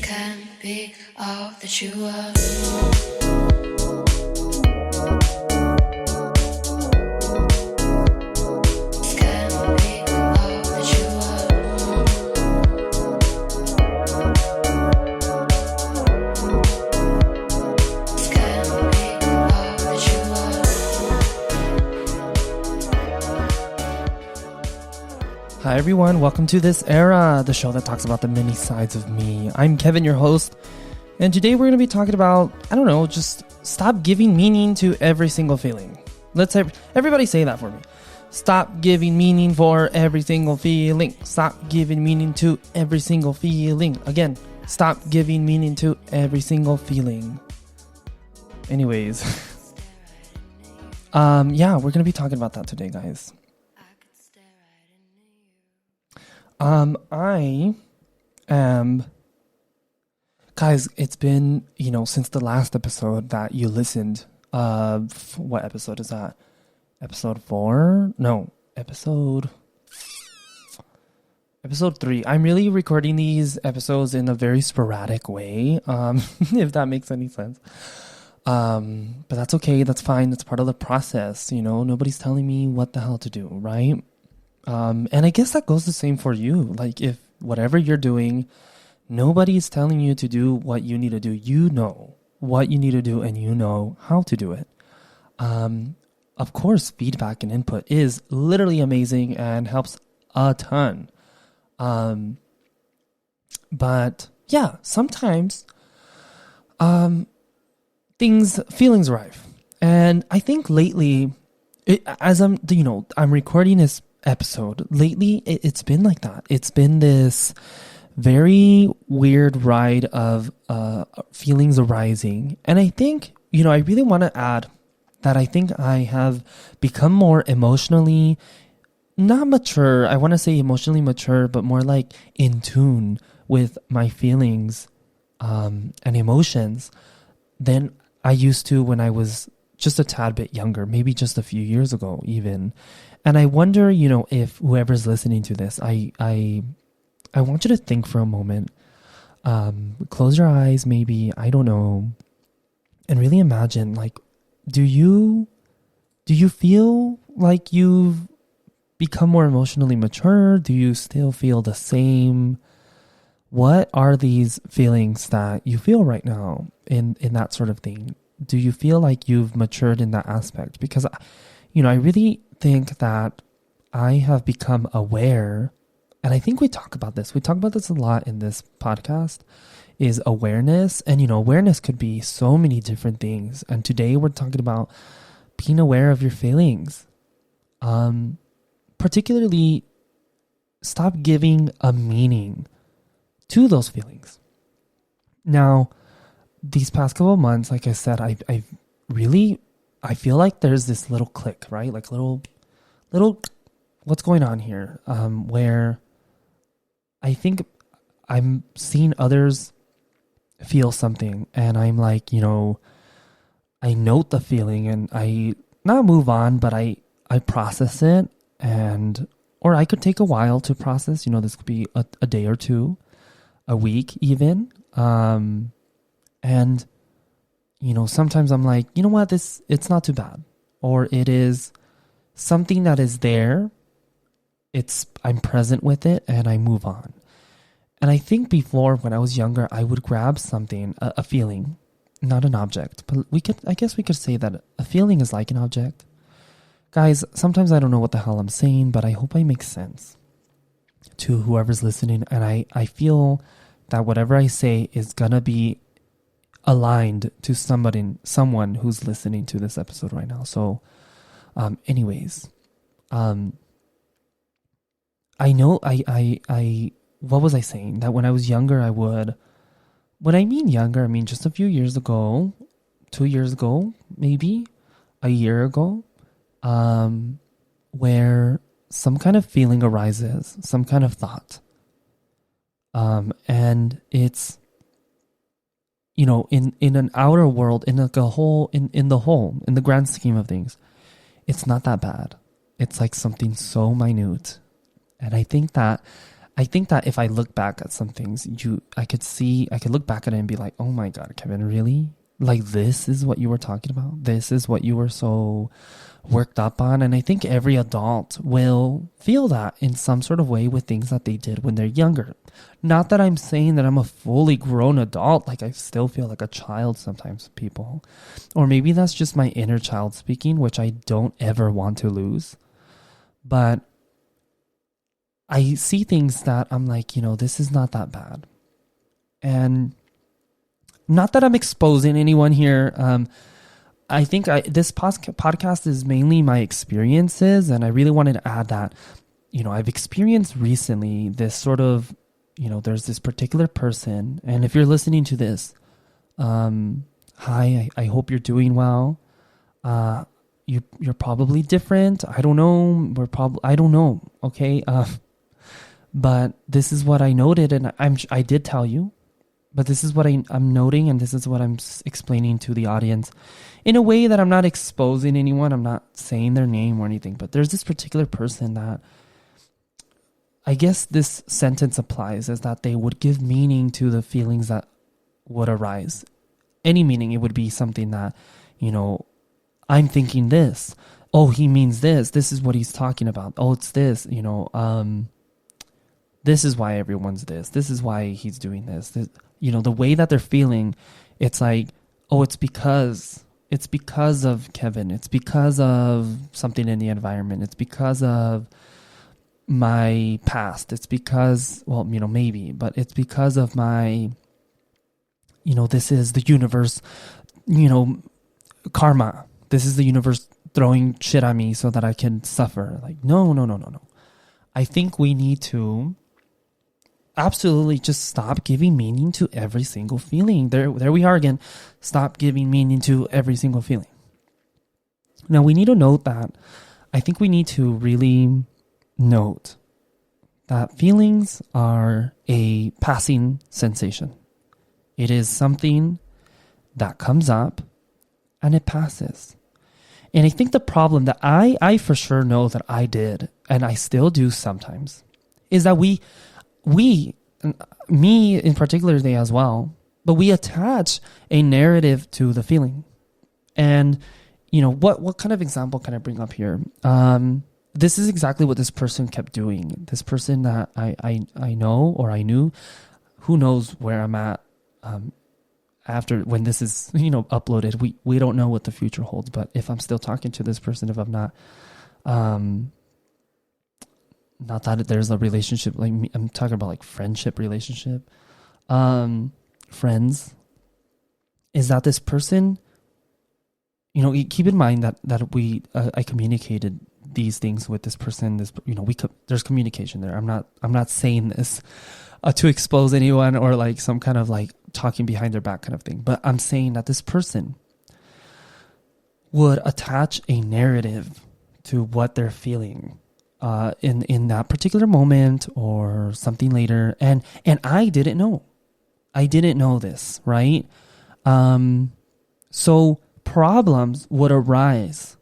can't be all that you are. Hi everyone, welcome to This Era, the show that talks about the many sides of me. I'm Kevin, your host, and today we're going to be talking about, just stop giving meaning to every single feeling. Let's everybody say that for me. Stop giving meaning for every single feeling. Stop giving meaning to every single feeling. Again, stop giving meaning to every single feeling. Anyways, we're going to be talking about that today, guys. Guys, it's been, since the last episode that you listened. What episode is that? Episode 4? No, episode 3. I'm really recording these episodes in a very sporadic way, if that makes any sense. But that's okay. That's fine. That's part of the process. Nobody's telling me what the hell to do, right? And I guess that goes the same for you. Like, if whatever you're doing, nobody's telling you to do what you need to do. You know what you need to do and you know how to do it. Of course, feedback and input is literally amazing and helps a ton. But yeah, sometimes, feelings arrive. And I think lately, I'm recording this episode lately, it's been like that. It's been this very weird ride of feelings arising, and I think I really want to add that I think I have become more emotionally not mature. I want to say emotionally mature, but more like in tune with my feelings and emotions than I used to when I was just a tad bit younger, maybe just a few years ago even. And I wonder, if whoever's listening to this, I want you to think for a moment, close your eyes, maybe, I don't know, and really imagine, like, do you feel like you've become more emotionally mature? Do you still feel the same? What are these feelings that you feel right now in that sort of thing? Do you feel like you've matured in that aspect? Because, I really think that I have become aware, and I think we talk about this a lot in this podcast, is awareness. And awareness could be so many different things, and today we're talking about being aware of your feelings. Particularly, stop giving a meaning to those feelings. Now, these past couple of months, like I said, I feel like there's this little click, right? Like little, what's going on here? Where I think I'm seeing others feel something, and I'm like, I note the feeling, and I not move on, but I process it, or I could take a while to process. This could be a day or two, a week even, and sometimes I'm like, you know what, it's not too bad. Or it is something that is there. I'm present with it and I move on. And I think before, when I was younger, I would grab something, a feeling, not an object. But I guess we could say that a feeling is like an object. Guys, sometimes I don't know what the hell I'm saying, but I hope I make sense to whoever's listening. And I feel that whatever I say is gonna be aligned to someone who's listening to this episode right now. So, anyways, I know what was I saying? That when I was younger, when I mean younger, I mean just a few years ago, 2 years ago, maybe a year ago, where some kind of feeling arises, some kind of thought. And it's, in an outer world, in like a whole, in the grand scheme of things, it's not that bad. It's like something so minute. And I think that I think that if I look back at some things, I could look back at it and be like, oh my God, Kevin, really? Like, this is what you were talking about? This is what you were so worked up on? And I think every adult will feel that in some sort of way with things that they did when they're younger. Not that I'm saying that I'm a fully grown adult. Like, I still feel like a child sometimes, people. Or maybe that's just my inner child speaking, which I don't ever want to lose. But I see things that I'm like, this is not that bad. And not that I'm exposing anyone here. I think this podcast is mainly my experiences. And I really wanted to add that, I've experienced recently this sort of, there's this particular person. And if you're listening to this, hi, I hope you're doing well. You're probably different. I don't know. I don't know. Okay. But this is what I noted, and I did tell you, but this is what I'm noting, and this is what I'm explaining to the audience in a way that I'm not exposing anyone. I'm not saying their name or anything, but there's this particular person that I guess this sentence applies, is that they would give meaning to the feelings that would arise. Any meaning, it would be something that, I'm thinking this. Oh, he means this. This is what he's talking about. Oh, it's this, this is why everyone's this. This is why he's doing this. The way that they're feeling, it's like, oh, it's because of Kevin. It's because of something in the environment. It's because of my past. It's because, maybe, but it's because of my, this is the universe, karma. This is the universe throwing shit at me so that I can suffer. Like, no. I think we need to absolutely just stop giving meaning to every single feeling. There we are again. Stop giving meaning to every single feeling. Now, we need to note that I think we need to really note that feelings are a passing sensation. It is something that comes up and it passes. And I think the problem that I for sure know that I did, and I still do sometimes, is that we, me in particularly as well, but we attach a narrative to the feeling. And, what kind of example can I bring up here? This is exactly what this person kept doing. This person that I know, or I knew, who knows where I'm at after when this is, uploaded. We don't know what the future holds, but if I'm still talking to this person, if I'm not that there's a relationship, like I'm talking about like friendship relationship, friends, is that this person, keep in mind that I communicated these things with this person. There's communication there. I'm not saying this to expose anyone or like some kind of like talking behind their back kind of thing, but I'm saying that this person would attach a narrative to what they're feeling in that particular moment or something later, and I didn't know this, right? So problems would arise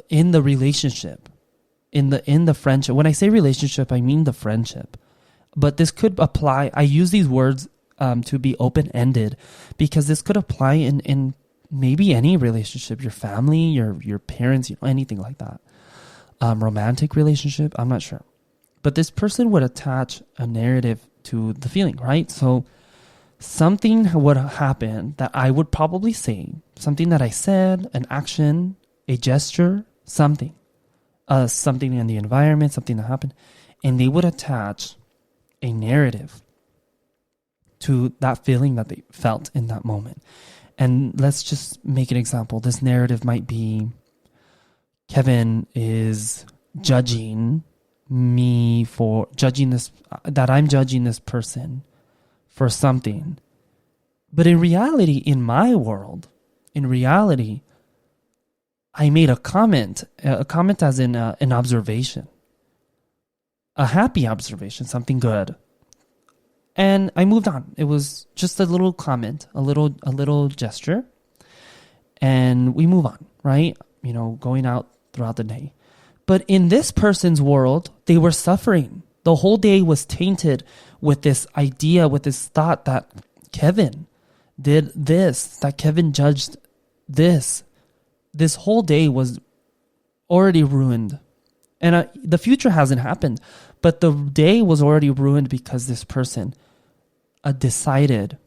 in the relationship, in the friendship. When I say relationship, I mean the friendship, but this could apply. I use these words to be open-ended because this could apply in maybe any relationship, your family, your parents, anything like that. Romantic relationship, I'm not sure. But this person would attach a narrative to the feeling, right? So something would happen that I would probably say, something that I said, an action, a gesture, something in the environment, something that happened, and they would attach a narrative to that feeling that they felt in that moment. And let's just make an example. This narrative might be, Kevin is judging me for judging this, that I'm judging this person for something. But in reality, in my world, I made a comment as in an observation, a happy observation, something good. And I moved on. It was just a little comment, a little gesture. And we move on, right? Going out throughout the day. But in this person's world, they were suffering. The whole day was tainted with this idea, with this thought that Kevin did this, that Kevin judged this. This whole day was already ruined. And the future hasn't happened, but the day was already ruined because this person decided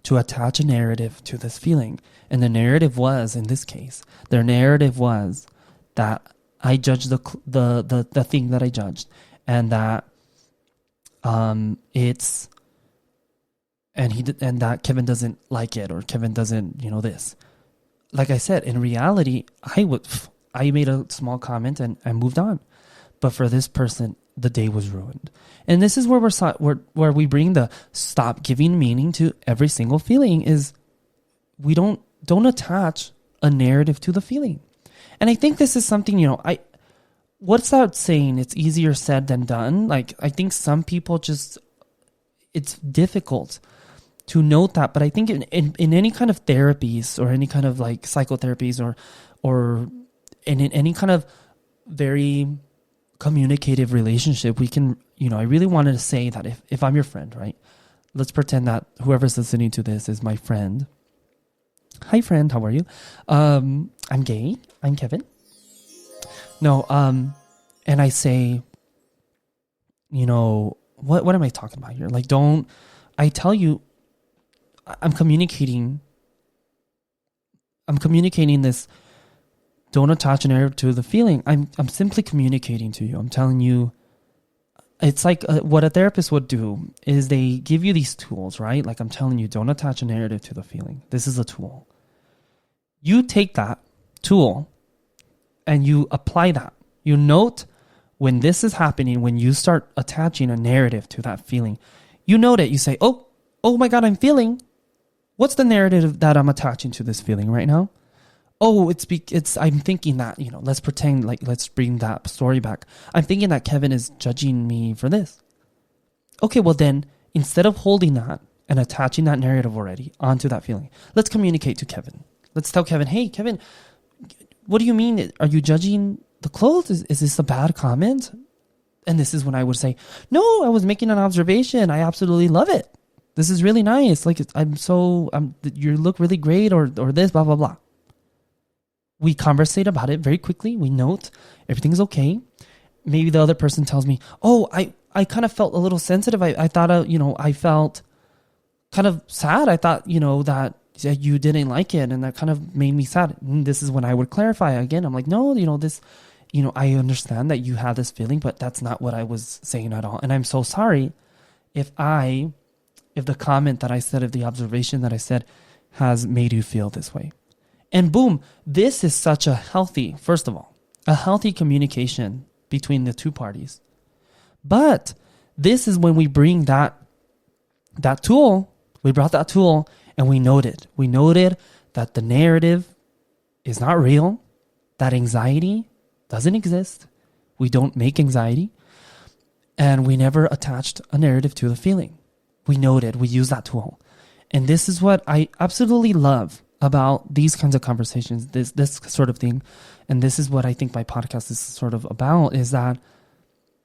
to attach a narrative to this feeling. And the narrative was, in this case, their narrative was that I judged the thing that I judged, and that and that Kevin doesn't like it, or Kevin doesn't, this. Like I said, in reality, I made a small comment and moved on. But for this person, the day was ruined. And this is where where we bring the stop giving meaning to every single feeling. Is we don't attach a narrative to the feeling. And I think this is something, what's that saying? It's easier said than done. Like, I think some people it's difficult to note that. But I think in any kind of therapies, or any kind of like psychotherapies, or in any kind of very communicative relationship, we can, I really wanted to say that if I'm your friend, right? Let's pretend that whoever's listening to this is my friend. Hi, friend. How are you? I'm gay. I'm Kevin. No, and I say, what am I talking about here? Like, I tell you, I'm communicating this. Don't attach an narrative to the feeling. I'm simply communicating to you. I'm telling you, it's like what a therapist would do is they give you these tools, right? Like, I'm telling you, don't attach a narrative to the feeling. This is a tool. You take that tool and you apply that. You note when this is happening, when you start attaching a narrative to that feeling. You note it. You say, oh my God, I'm feeling. What's the narrative that I'm attaching to this feeling right now? Oh, I'm thinking that, let's pretend, like, let's bring that story back. I'm thinking that Kevin is judging me for this. Okay, well then, instead of holding that and attaching that narrative already onto that feeling, let's communicate to Kevin. Let's tell Kevin, hey, Kevin, what do you mean? Are you judging the clothes? Is this a bad comment? And this is when I would say, no, I was making an observation. I absolutely love it. This is really nice. Like, you look really great, or this, blah, blah, blah. We conversate about it very quickly. We note everything's okay. Maybe the other person tells me, oh, I kind of felt a little sensitive. I thought, I felt kind of sad. I thought, that you didn't like it, and that kind of made me sad. And this is when I would clarify again. I'm like, no, this, I understand that you have this feeling, but that's not what I was saying at all. And I'm so sorry if the comment that I said, if the observation that I said has made you feel this way. And boom, this is such a healthy communication between the two parties. But this is when we bring that tool, we brought that tool and we noted that the narrative is not real, that anxiety doesn't exist. We don't make anxiety, and we never attached a narrative to the feeling. We noted, we use that tool. And this is what I absolutely love about these kinds of conversations, this sort of thing. And this is what I think my podcast is sort of about, is that,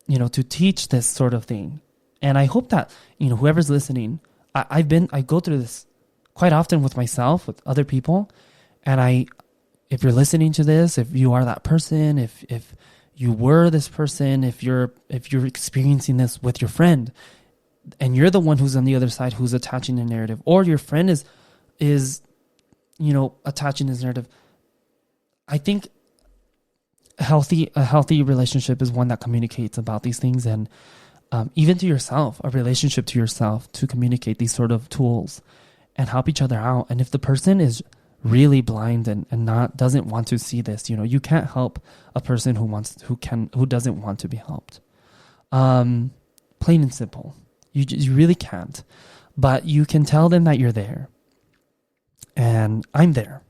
to teach this sort of thing. And I hope that, whoever's listening, I go through this quite often with myself, with other people. And if you're listening to this, if you are that person, if you were this person, if you're experiencing this with your friend, and you're the one who's on the other side, who's attaching a narrative, or your friend is attaching his narrative, I think a healthy relationship is one that communicates about these things, and even to yourself, a relationship to yourself, to communicate these sort of tools and help each other out. And if the person is really blind and doesn't want to see this, you can't help a person who doesn't want to be helped. Plain and simple. You really can't. But you can tell them that you're there. And I'm there.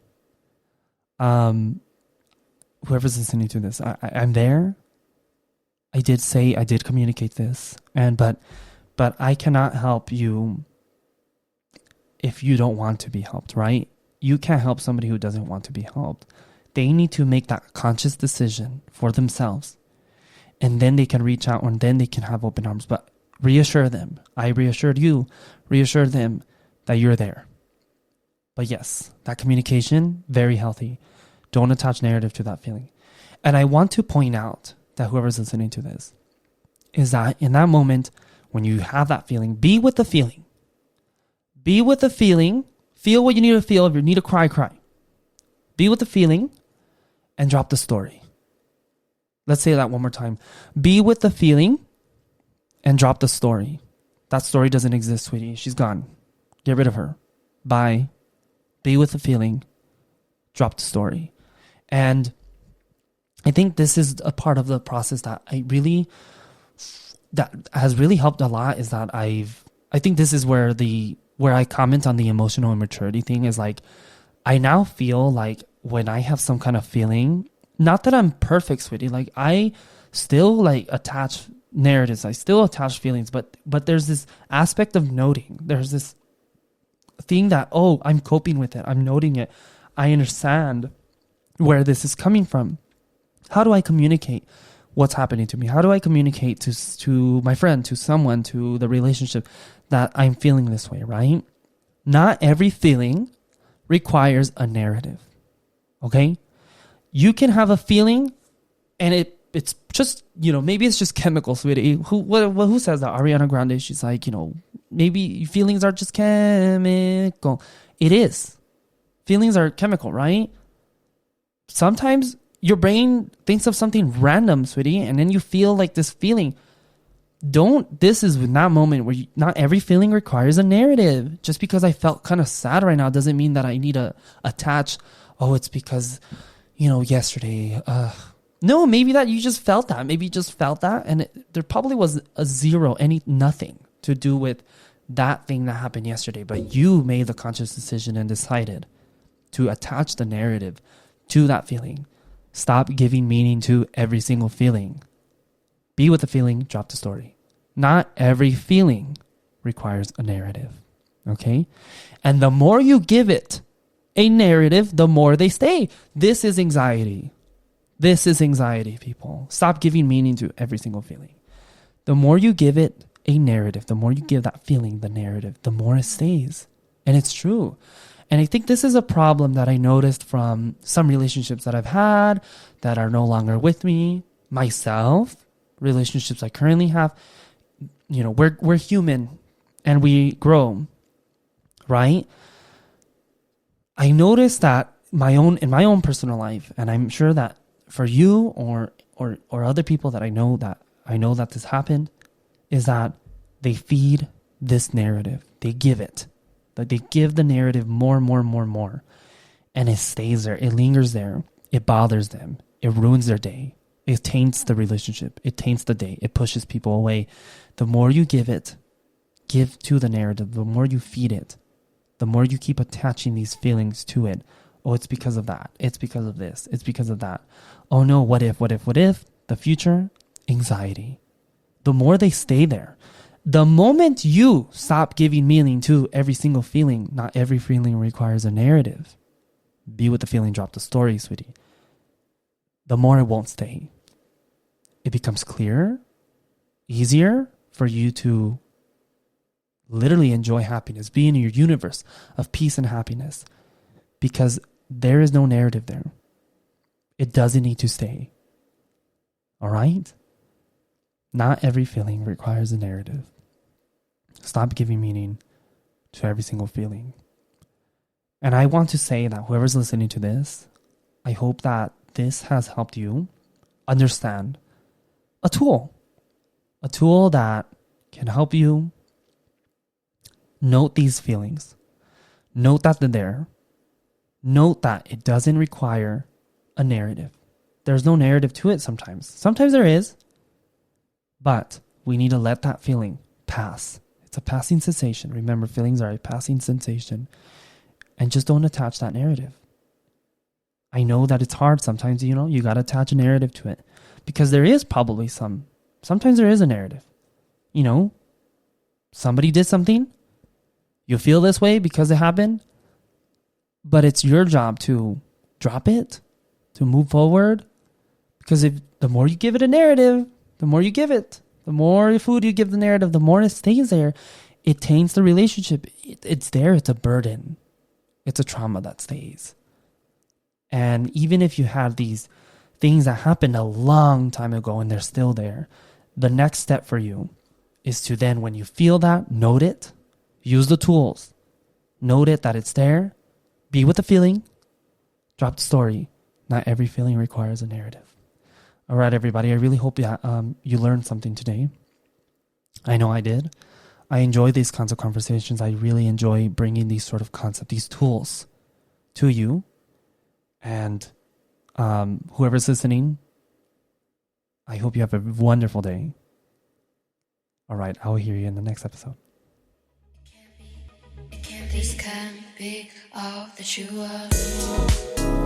Whoever's listening to this, I'm there. I did communicate this, but I cannot help you if you don't want to be helped, right? You can't help somebody who doesn't want to be helped. They need to make that conscious decision for themselves. and then they can reach out, and then they can have open arms. But reassure them. I reassured you, reassure them that you're there. But yes, that communication, very healthy. Don't attach narrative to that feeling. And I want to point out that whoever's listening to this is that in that moment, when you have that feeling, be with the feeling. Be with the feeling. Feel what you need to feel. If you need to cry, cry. Be with the feeling and drop the story. Let's say that one more time. Be with the feeling and drop the story. That story doesn't exist, sweetie. She's gone. Get rid of her. Bye. Be with the feeling. Drop the story. And I think this is a part of the process that has really helped a lot, is that I think this is where I comment on the emotional immaturity thing, is like, I now feel like when I have some kind of feeling, not that I'm perfect, sweetie, like I still like attach narratives, I still attach feelings, but there's this aspect of noting. There's this thing that, oh, I'm coping with it. I'm noting it. I understand where this is coming from. How do I communicate what's happening to me? How do I communicate to my friend, to someone, to the relationship that I'm feeling this way, right? Not every feeling requires a narrative, okay? You can have a feeling and it's just, maybe it's just chemical, sweetie. Who says that? Ariana Grande, she's like, maybe feelings are just chemical. It is. Feelings are chemical, right? Sometimes your brain thinks of something random, sweetie, and then you feel like this feeling. This is that moment where not every feeling requires a narrative. Just because I felt kind of sad right now doesn't mean that I need to attach, oh, it's because, yesterday. No, maybe that you just felt that. Maybe you just felt that, and there probably was nothing to do with that thing that happened yesterday. But you made the conscious decision and decided to attach the narrative to that feeling. Stop giving meaning to every single feeling. Be with the feeling, drop the story. Not every feeling requires a narrative, okay? And the more you give it a narrative, the more they stay. This is anxiety. This is anxiety, people. Stop giving meaning to every single feeling. The more you give it a narrative, the more you give that feeling the narrative, the more it stays. And it's true. And I think this is a problem that I noticed from some relationships that I've had that are no longer with me, myself, relationships I currently have. We're human and we grow, right? I noticed that in my own personal life, and I'm sure that for you or other people that I know that this happened, is that they feed this narrative. They give it. Like they give the narrative more. And it stays there. It lingers there. It bothers them. It ruins their day. It taints the relationship. It taints the day. It pushes people away. The more you give to the narrative, the more you feed it, the more you keep attaching these feelings to it. Oh, it's because of that. It's because of this. It's because of that. Oh no, what if? The future, anxiety. The more they stay there. The moment you stop giving meaning to every single feeling, not every feeling requires a narrative. Be with the feeling, drop the story, sweetie. The more it won't stay. It becomes clearer, easier for you to literally enjoy happiness, be in your universe of peace and happiness, because there is no narrative there. It doesn't need to stay. All right? Not every feeling requires a narrative. Stop giving meaning to every single feeling. And I want to say that whoever's listening to this, I hope that this has helped you understand a tool that can help you note these feelings. Note that they're there. Note that it doesn't require a narrative. There's no narrative to it sometimes. Sometimes there is, but we need to let that feeling pass. It's a passing sensation. Remember, feelings are a passing sensation. And just don't attach that narrative. I know that it's hard sometimes, you got to attach a narrative to it. Because there is probably sometimes there is a narrative. Somebody did something. You feel this way because it happened. But it's your job to drop it, to move forward. Because the more you give it a narrative, The more you give it, the more food you give the narrative, the more it stays there. It taints the relationship. It's there. It's a burden. It's a trauma that stays. And even if you have these things that happened a long time ago and they're still there, the next step for you is to then, when you feel that, note it, use the tools, note it that it's there, be with the feeling, drop the story. Not every feeling requires a narrative. All right, everybody, I really hope you learned something today. I know I did. I enjoy these kinds of conversations. I really enjoy bringing these sort of concepts, these tools to you. And whoever's listening, I hope you have a wonderful day. All right, I'll hear you in the next episode. This can't be all that you are.